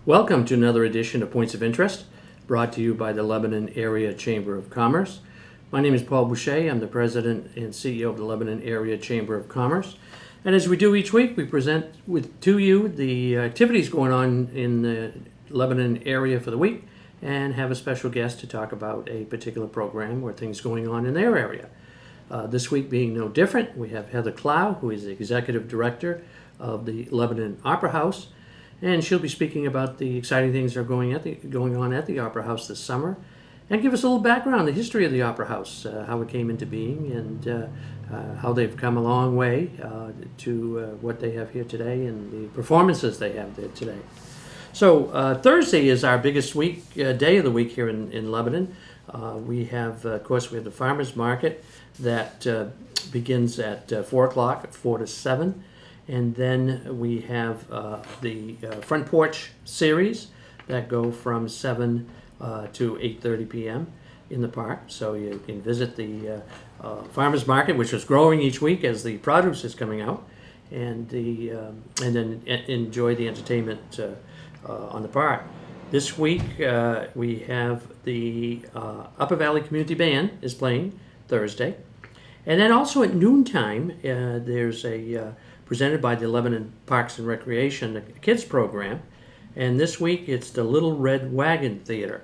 Welcome to another edition of Points of Interest, brought to you by the Lebanon Area Chamber of Commerce. My name is Paul Boucher. I'm the President and CEO of the Lebanon Area Chamber of Commerce. And as we do each week, we present to you the activities going on in the Lebanon area for the week and have a special guest to talk about a particular program or things going on in their area. This week being no different, we have Heather Clow, who is the Executive Director of the Lebanon Opera House, and she'll be speaking about the exciting things that are going on at the Opera House this summer, and give us a little background, the history of the Opera House, how it came into being, and how they've come a long way to what they have here today and the performances they have there today. So Thursday is our biggest day of the week here in Lebanon. We have the farmers market that begins at 4 o'clock, 4 to 7. And then we have the front porch series that go from 7 to 8:30 p.m. in the park. So you can visit the farmers market, which is growing each week as the produce is coming out, and then enjoy the entertainment on the park. This week we have the Upper Valley Community Band is playing Thursday, and then also at noontime there's a presented by the Lebanon Parks and Recreation, a kids program. And this week it's the Little Red Wagon Theater.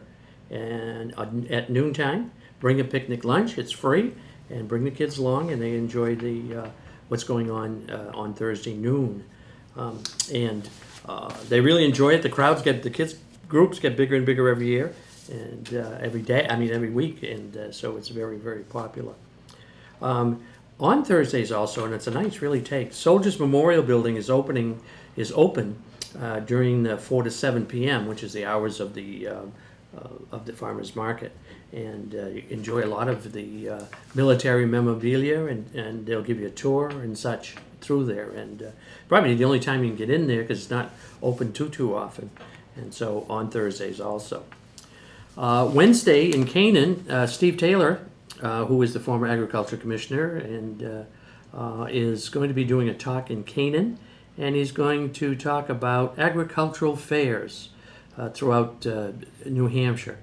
And at noontime, bring a picnic lunch, it's free, and bring the kids along and they enjoy what's going on Thursday noon. They really enjoy it. The kids groups get bigger and bigger every year, and every week, and so it's very, very popular. On Thursdays also, and it's a nice really take, Soldiers Memorial Building is open during 4 to 7 p.m., which is the hours of the farmers market, and you enjoy a lot of the military memorabilia, and they'll give you a tour and such through there, and probably the only time you can get in there because it's not open too often, and so on Thursdays also. Wednesday in Canaan, Steve Taylor, who is the former agriculture commissioner, and is going to be doing a talk in Canaan, and he's going to talk about agricultural fairs throughout New Hampshire,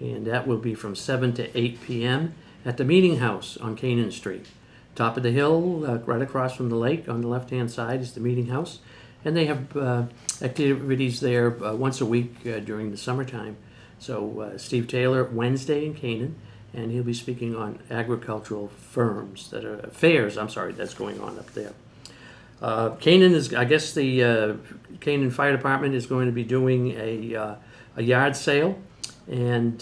and that will be from 7 to 8 p.m. at the Meeting House on Canaan Street. Top of the hill, right across from the lake on the left-hand side is the Meeting House, and they have activities there once a week during the summertime. So Steve Taylor, Wednesday in Canaan, and he'll be speaking on agricultural fairs that's going on up there. Canaan is, I guess the Canaan Fire Department is going to be doing a yard sale, and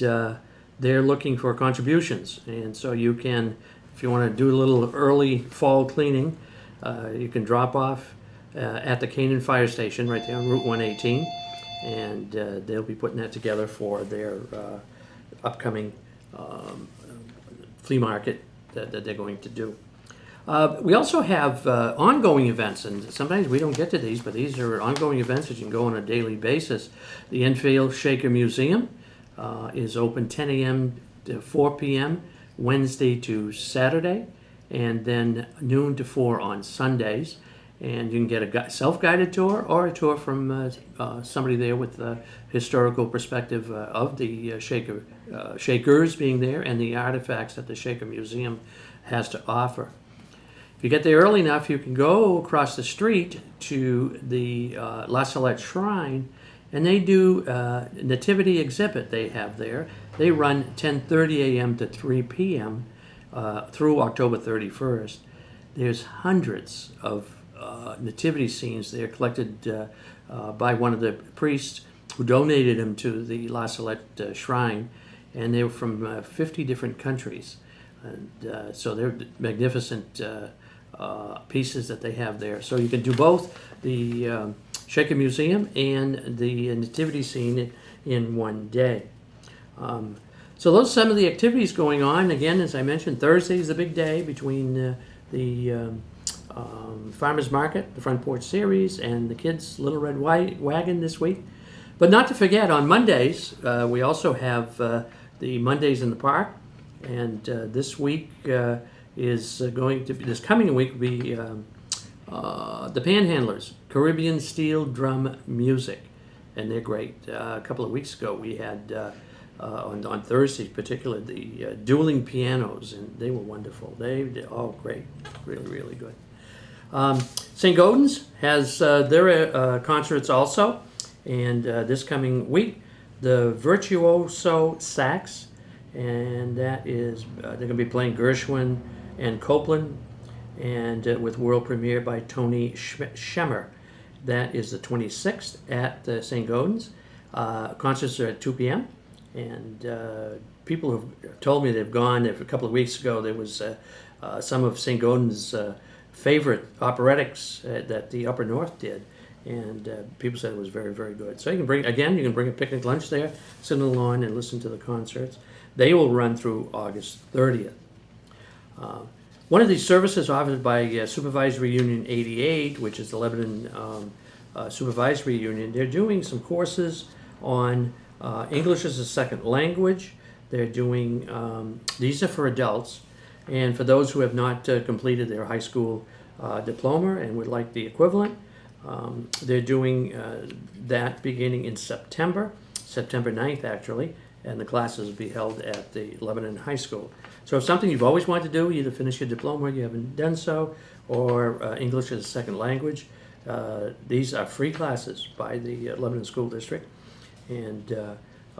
they're looking for contributions. And so you can, if you want to do a little early fall cleaning, you can drop off at the Canaan Fire Station right there on Route 118, and they'll be putting that together for their upcoming flea market that they're going to do. We also have ongoing events, and sometimes we don't get to these, but these are ongoing events that you can go on a daily basis. The Enfield Shaker Museum is open 10 a.m. to 4 p.m. Wednesday to Saturday, and then noon to 4 on Sundays. And you can get a self-guided tour or a tour from somebody there with a historical perspective of the Shakers being there and the artifacts that the Shaker Museum has to offer. If you get there early enough, you can go across the street to the La Salette Shrine, and they do a nativity exhibit they have there. They run 10:30 a.m. to 3 p.m. Through October 31st. There's hundreds of nativity scenes there collected by one of the priests who donated them to the La Salette Shrine, and they were from 50 different countries, and so they're magnificent pieces that they have there. So you can do both the Shaker Museum and the nativity scene in one day. So those are some of the activities going on. Again, as I mentioned, Thursday is the big day between the farmers market, the front porch series, and the kids' Little Red Wagon this week. But not to forget, on Mondays we also have the Mondays in the Park, and this coming week will be the Panhandlers, Caribbean Steel Drum Music, and they're great. A couple of weeks ago, we had on Thursdays, particularly the dueling pianos, and they were wonderful. They're all great, really, really good. St. Gaudens has their concerts also, and this coming week, the Virtuoso Sax, and that is they're going to be playing Gershwin and Copland, and with world premiere by Tony Schemmer. That is the 26th at St. Gaudens. Concerts are at 2 p.m. And people have told me they've gone. A couple of weeks ago, there was some of St. Gaudens' favorite operetics that the Upper North did, and people said it was very, very good. So you can bring a picnic lunch there, sit on the lawn, and listen to the concerts. They will run through August 30th. One of these services offered by Supervisory Union 88, which is the Lebanon Supervisory Union, they're doing some courses on English as a second language. They're doing, these are for adults, and for those who have not completed their high school diploma and would like the equivalent, they're doing that beginning in September 9th actually, and the classes will be held at the Lebanon High School. So if something you've always wanted to do, either finish your diploma, you haven't done so, or English as a second language, these are free classes by the Lebanon School District. And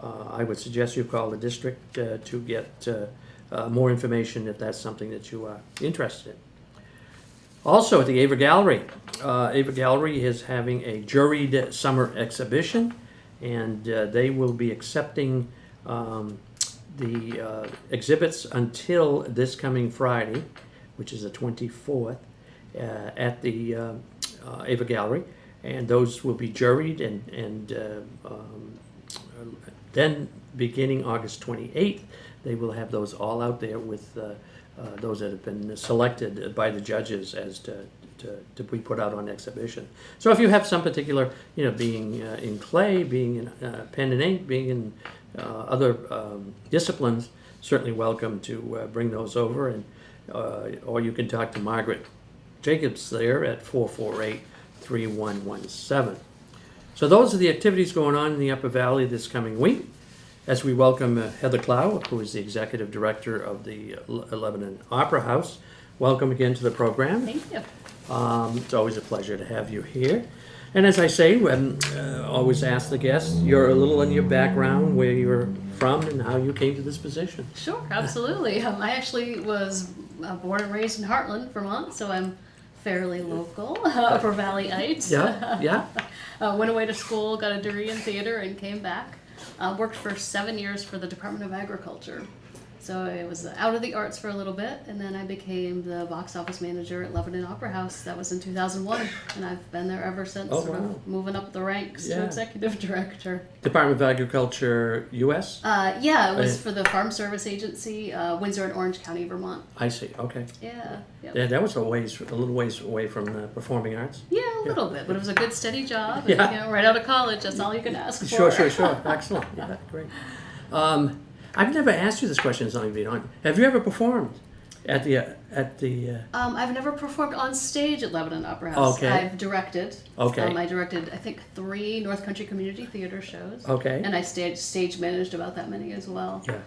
I would suggest you call the district to get more information if that's something that you are interested in. Also at the Ava Gallery is having a juried summer exhibition, and they will be accepting the exhibits until this coming Friday, which is the 24th, at the Ava Gallery, and those will be juried, and then beginning August 28th, they will have those all out there with those that have been selected by the judges as to be put out on exhibition. So if you have some particular, being in clay, being in pen and ink, being in other disciplines, certainly welcome to bring those over, and or you can talk to Margaret Jacobs there at 448-3117. So those are the activities going on in the Upper Valley this coming week, as we welcome Heather Clow, who is the Executive Director of the Lebanon Opera House. Welcome again to the program. Thank you. It's always a pleasure to have you here. And as I say, always ask the guests, you're a little in your background, where you're from and how you came to this position. Sure, absolutely. I actually was born and raised in Heartland, Vermont, so I'm fairly local, Upper Valleyite. Yeah. Went away to school, got a degree in theater, and came back. Worked for 7 years for the Department of Agriculture. So I was out of the arts for a little bit, and then I became the box office manager at Lebanon Opera House. That was in 2001, and I've been there ever since, of moving up the ranks to executive director. Department of Agriculture, U.S.? Yeah, it was for the Farm Service Agency, Windsor and Orange County, Vermont. I see, okay. Yeah. Yep. Yeah, that was a little ways away from the performing arts. Yeah, a little bit, but it was a good steady job. And, right out of college, that's all you can ask for. Sure. Excellent. Yeah, great. I've never asked you this question, have you ever performed at the I've never performed on stage at Lebanon Opera House. Okay. I've directed. Okay. I directed, I think, 3 North Country Community Theater shows. Okay. And I stage managed about that many as well. Yeah.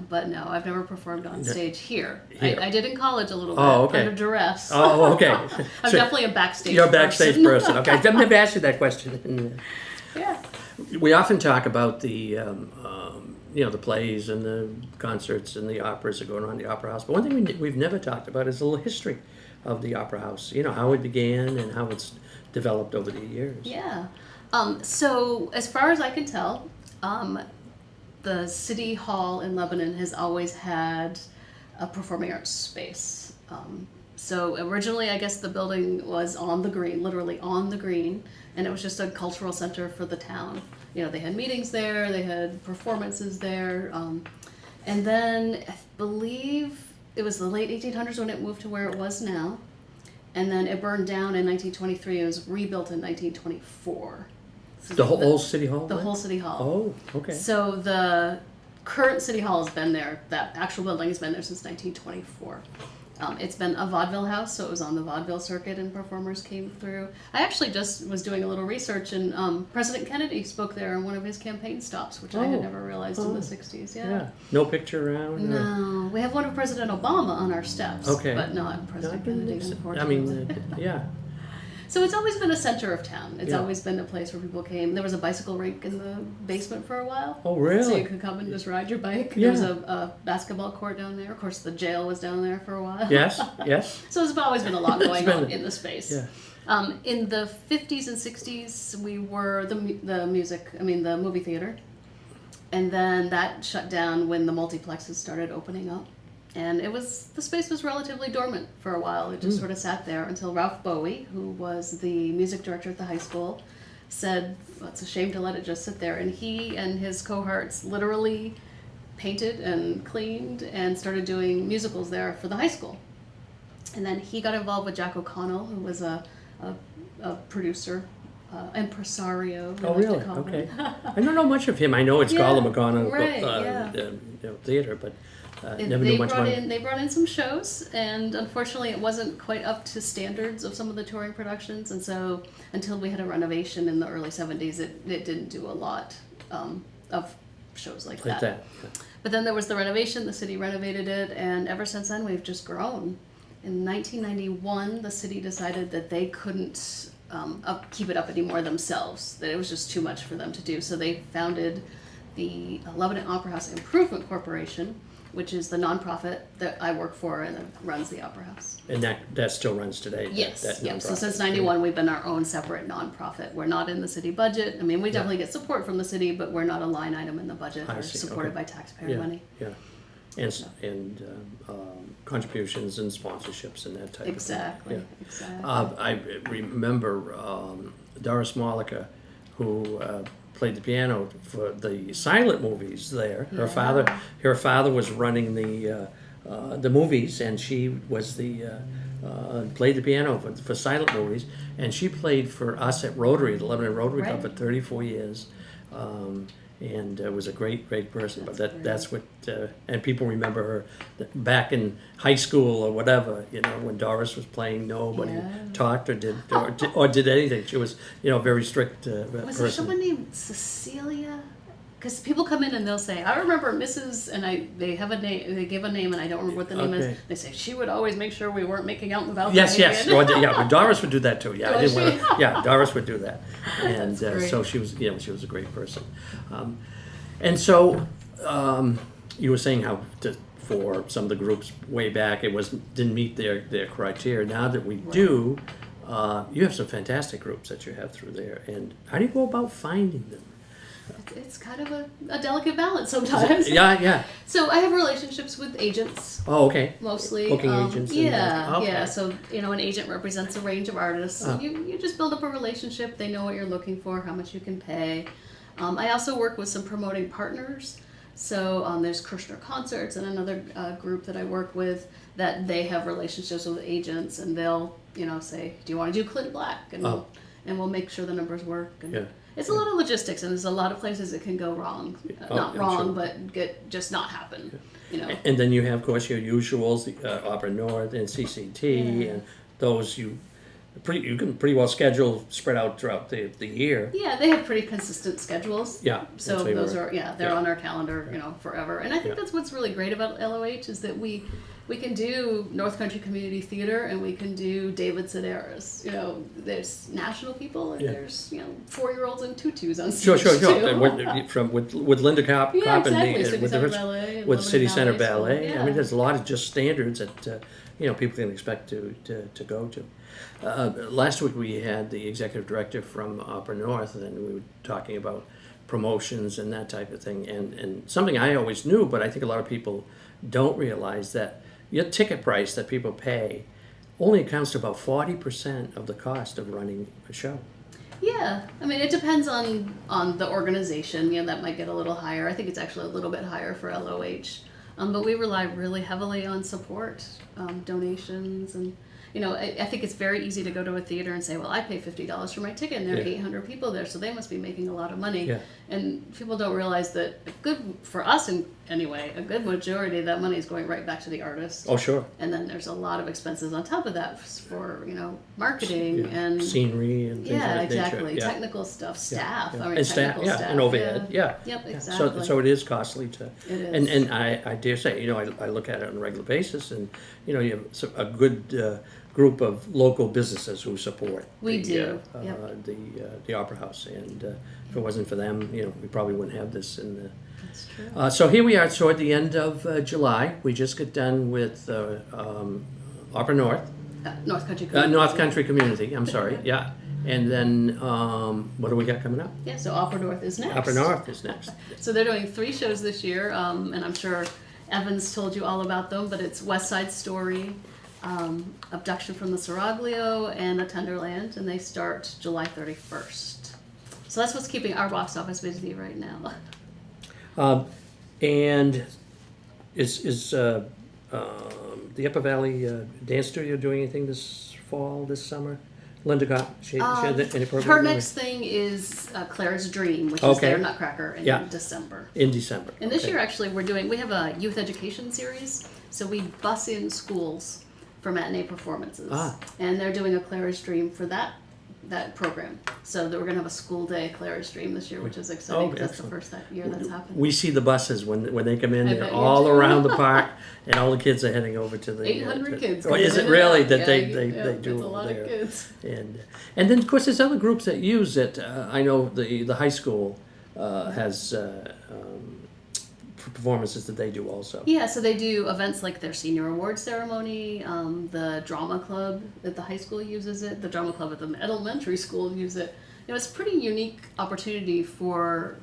But no, I've never performed on stage here. Here. I did in college a little bit, okay. under duress. Oh, okay. I'm definitely a backstage You're a backstage person. Okay, I've never asked you that question. Yeah. We often talk about the the plays and the concerts and the operas that go on in the Opera House. But one thing we've never talked about is a little history of the Opera House. How it began and how it's developed over the years. Yeah. So as far as I can tell, the City Hall in Lebanon has always had a performing arts space. So originally, I guess the building was on the green, literally on the green, and it was just a cultural center for the town. They had meetings there, they had performances there, and then I believe it was the late 1800s when it moved to where it was now, and then it burned down in 1923 and was rebuilt in 1924. So the whole City Hall? The whole City Hall. Oh, okay. So the current City Hall has been there, that actual building has been there since 1924. It's been a vaudeville house, so it was on the vaudeville circuit and performers came through. I actually just was doing a little research, and President Kennedy spoke there on one of his campaign stops, which I had never realized in the 60s. Yeah. No picture around? No. We have one of President Obama on our steps, Okay. but not President Kennedy, I unfortunately. mean, yeah. So it's always been a center of town. It's Yeah. always been a place where people came. There was a bicycle rink in the basement for a while. Oh, really? So you could come and just ride your bike. Yeah. There was a basketball court down there. Of course, the jail was down there for a while. Yes, yes. So there's always been a lot going been- on in the space. Yeah. In the 50s and 60s, we were the movie theater. And then that shut down when the multiplexes started opening up. And the space was relatively dormant for a while. It just sort of sat there until Ralph Bowie, who was the music director at the high school, said, well, it's a shame to let it just sit there. And he and his cohorts literally painted and cleaned and started doing musicals there for the high school. And then he got involved with Jack O'Connell, who was a producer, impresario. Oh, we like to really? call him. Okay. I don't know much of him. I know it's called the McGonagall Right, theater, but never They knew much about it. They brought in some shows, and unfortunately, it wasn't quite up to standards of some of the touring productions. And so, until we had a renovation in the early '70s, it didn't do a lot of shows like Like that. But then there was the renovation. The city renovated it, and ever since then, we've just grown. In 1991, the city decided that they couldn't keep it up anymore themselves. That it was just too much for them to do. So they founded the Lebanon Opera House Improvement Corporation, which is the nonprofit that I work for and that runs the Opera House. And that still runs today? Yes, that yeah. So nonprofit. since '91, we've been our own separate nonprofit. We're not in the city budget. I mean, we definitely get support from the city, but we're not a line item in the budget. I We're see, supported okay. by taxpayer Yeah, money. yeah. And contributions and sponsorships and that type Exactly, of thing. exactly. I remember Doris Mollica, who played the piano for the silent movies there. Her father was running the movies, and she was played the piano for silent movies, and she played for us at Rotary, the Lebanon Rotary Club, for Right. 34 years. And was a great person. But that's what, and people remember her back in high school or whatever, when Doris was playing, nobody talked or did anything. She was, very strict Was person. there someone named Cecilia? Because people come in and they'll say, I remember Mrs. and they have a name, they give a name and I don't remember what the name Okay. is. They say, she would always make sure we weren't making out in the balcony. Yes. And- But Doris would do that too. Yeah, Was she? Doris would do that, and That's great. so she was a great person. And so you were saying how for some of the groups way back it didn't meet their criteria. Now that we do, you have some fantastic groups that you have through there. And how do you go about finding them? It's kind of a delicate balance sometimes. Yeah. So I have relationships with agents. Oh, okay. Mostly. Booking agents and Yeah, okay. yeah. So, an agent represents a range of artists. So you just build up a relationship. They know what you're looking for, how much you can pay. I also work with some promoting partners. So there's Kirshner Concerts and another group that I work with that they have relationships with agents, and they'll, say, do you want to do Clint Black? And we'll make sure the numbers work. And Yeah. It's a lot of logistics, and there's a lot of places it can go wrong. Not I'm wrong, sure. but just not happen. And then you have, of course, your usuals, Opera North and CCT, and those you can pretty well schedule spread out throughout the year. Yeah, they have pretty consistent schedules. Yeah. So that's what those we're- are they're on our calendar, forever. And I think that's what's really great about LOH is that we can do North Country Community Theater and we can do David Sedaris. There's national people and there's 4-year-olds in tutus on stage Sure. too. With Linda Kopp Yeah, and me, exactly. City with Center the Ballet and with Lebanon City Center Ballet School. Ballet. I Yeah. mean, there's a lot of just standards that people can expect to go to. Last week we had the executive director from Opera North, and we were talking about promotions and that type of thing. And something I always knew, but I think a lot of people don't realize that your ticket price that people pay only accounts to about 40% of the cost of running a show. Yeah, I mean, it depends on the organization. That might get a little higher. I think it's actually a little bit higher for LOH. But we rely really heavily on support, donations, and I think it's very easy to go to a theater and say, well, I pay $50 for my ticket, and there are Yeah. 800 people there, so they must be making a lot of money. Yeah. And people don't realize that for us anyway, a good majority of that money is going right back to the artist. Oh, sure. And then there's a lot of expenses on top of that for, marketing and scenery and things yeah, of that nature. exactly. Yeah. Technical stuff, staff. Yeah. I mean, And staff, technical yeah, staff. and overhead, yeah. Yep, Yeah. exactly. So it is costly to. It is. And I dare say, I look at it on a regular basis, and you have a good group of local businesses who support. We do. Yep. The Opera House, and if it wasn't for them, we probably wouldn't have this in the. That's true. So here we are, at the end of July. We just got done with Opera North. North Country Community. North Country Community, I'm sorry, yeah. And then, what do we got coming up? Yeah, so Opera North is next. Opera North is next. So they're doing 3 shows this year, and I'm sure Evans told you all about them, but it's West Side Story, Abduction from the Seraglio, and A Tenderland, and they start July 31st. So that's what's keeping our box office busy right now. And is the Upper Valley Dance Studio doing anything this fall, this summer? Linda got, she had any program? Her going? next thing is Claire's Dream, which is Okay. their Nutcracker in Yeah. December. In December. And this okay. year, actually, we have a youth education series, so we bus in schools for matinee performances. And they're doing a Claire's Dream for that program. So we're going to have a school day Claire's Dream this year, which is exciting because that's the first year that's happened. We see the buses when they come in, I they're bet you all do. around the park, and all the kids are heading over to the. 800 kids. Oh, is coming it in really and that out. they Yeah, do it's a lot there? of kids. And then of course there's other groups that use it. I know the high school has performances that they do also. Yeah, so they do events like their senior award ceremony. The drama club at the high school uses it. The drama club at the elementary school use it. It's a pretty unique opportunity for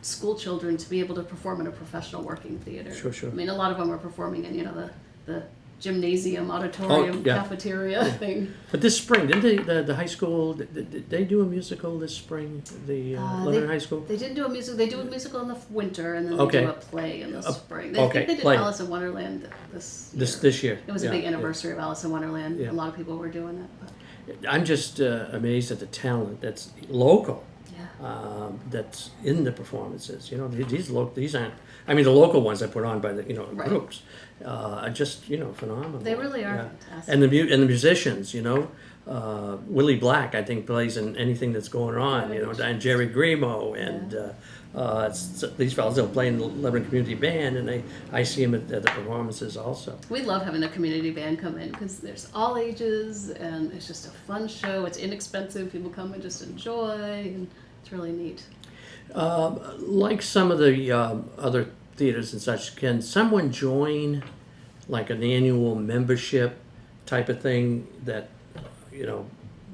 school children to be able to perform in a professional working theater. Sure. I mean, a lot of them are performing in the gymnasium, auditorium, yeah. cafeteria thing. But this spring, didn't the high school, did they do a musical this spring? The Lebanon High School? They didn't do a musical. They do a musical in the winter, and then they Okay. do a play in the spring. I okay, think they did play. Alice in Wonderland this year. This year. It was a big anniversary of Alice in Wonderland. Yeah. A lot of people were doing it. But I'm just amazed at the talent that's local. yeah. That's in the performances. These aren't. I mean, the local ones I put on by the Right. groups are just phenomenal. They really are Yeah. fantastic. And the musicians, Willie Black I think plays in anything that's going on. Right. And Jerry Grimo and these fellows they'll play in the Lebanon Community Band, and I see them at the performances also. We love having the community band come in because there's all ages and it's just a fun show. It's inexpensive. People come and just enjoy, and it's really neat. Like some of the other theaters and such, can someone join like an annual membership type of thing that,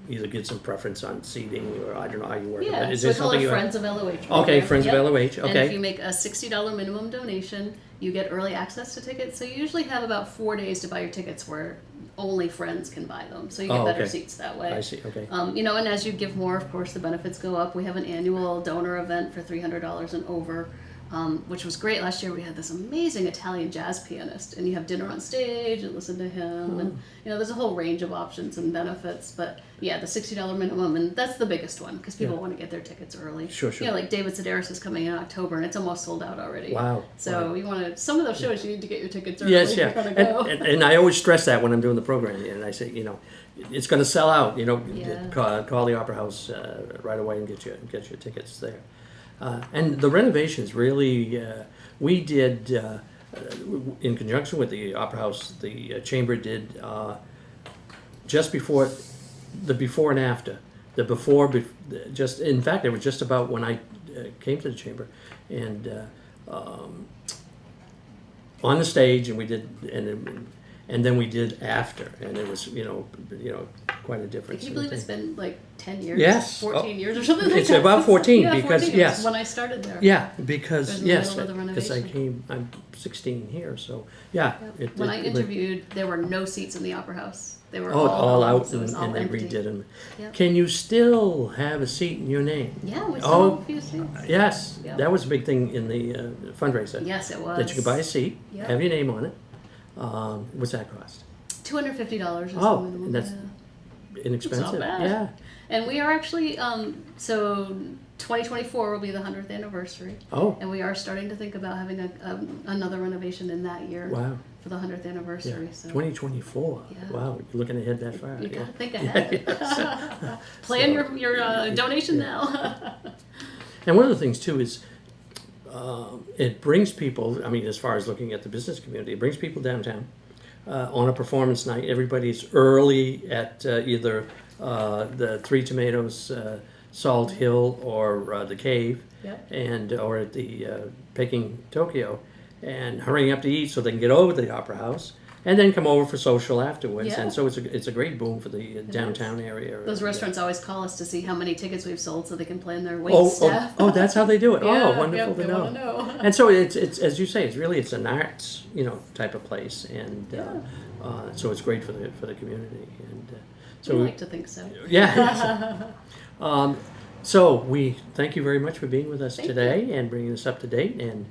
either get some preference on seating, or I don't know how you work it, Yeah, but is so there we call something it you Friends of LOH. Okay, program. Friends of Yep. LOH, And okay. if you make a $60 minimum donation, you get early access to tickets. So you usually have about 4 days to buy your tickets where only friends can buy them. So you get better okay. seats that way. I see, okay. And as you give more, of course, the benefits go up. We have an annual donor event for $300 and over, which was great. Last year we had this amazing Italian jazz pianist, and you have dinner on stage and listen to him. And, there's a whole range of options and benefits. But yeah, the $60 minimum, and that's the biggest one because people want to get their tickets early. Sure. Like David Sedaris is coming in October, and it's almost sold out already. Wow. So you want to, some of those shows you need to get your tickets early. Yes, if yeah. you're gonna go. And I always stress that when I'm doing the program, and I say, it's going to sell out. Yeah. Call the Opera House right away and get your tickets there. And the renovations really, we did in conjunction with the Opera House. The Chamber did just before the before and after. The before, just in fact, it was just about when I came to the Chamber, and on the stage, and we did and then we did after, and it was quite a difference. Can you believe it's been like 10 years? Yes. 14 years or something like It's that? about 14 Yeah, because 14 yes, when I started there. yeah, because It was in the yes, middle of the because renovation. I'm 16 here, so yeah. Yep. When I interviewed, there were no seats in the Opera House. They were all all out, it was all and they empty. redid them. Yep. Can you still have a seat in your name? Yeah, we still Oh, have a few seats. Yes, Yep. that was a big thing in the fundraiser. Yes, it was. That you could buy a seat, Yep. have your name on it. What's that cost? $250 is Oh, the minimum. that's yeah. inexpensive. bad. Yeah. And we are actually, so 2024 will be the 100th anniversary. Oh, And we are starting to think about having another renovation in that year wow. for the 100th Yeah. anniversary. So 2024. Yeah. Wow, you're looking ahead that far. you Yeah. gotta think ahead. Yes. Plan So, your donation yeah. now. And one of the things too is it brings people, I mean, as far as looking at the business community, it brings people downtown on a performance night. Everybody's early at either the Three Tomatoes, Salt Hill, or the Cave, Yep. and or at the Peking Tokyo, and hurrying up to eat so they can get over to the Opera House. And then come over for social afterwards, Yeah. and so it's a great boom for the downtown area. Those restaurants always call us to see how many tickets we've sold so they can plan their wait Oh, staff. that's how they do it. Yeah, Oh, wonderful yep, to they know. wanna know. And so it's as you say, it's an arts type of place, and so it's great for the community, and We so like to think so. yeah. So we thank you very much for being with us Thank today and bringing us up to date, and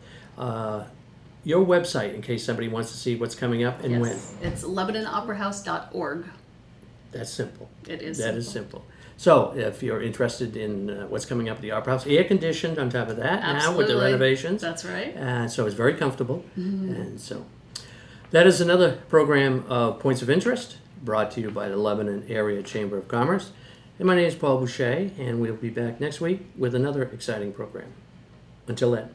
your website in case somebody wants to see what's coming up and when. Yes, it's LebanonOperaHouse.org. That's simple. It is. That is simple. So, if you're interested in what's coming up at the Opera House, air conditioned on top of that now with the Absolutely. renovations, That's right. so it's very comfortable. And so, that is another program of Points of Interest brought to you by the Lebanon Area Chamber of Commerce. And my name is Paul Boucher, and we'll be back next week with another exciting program. Until then.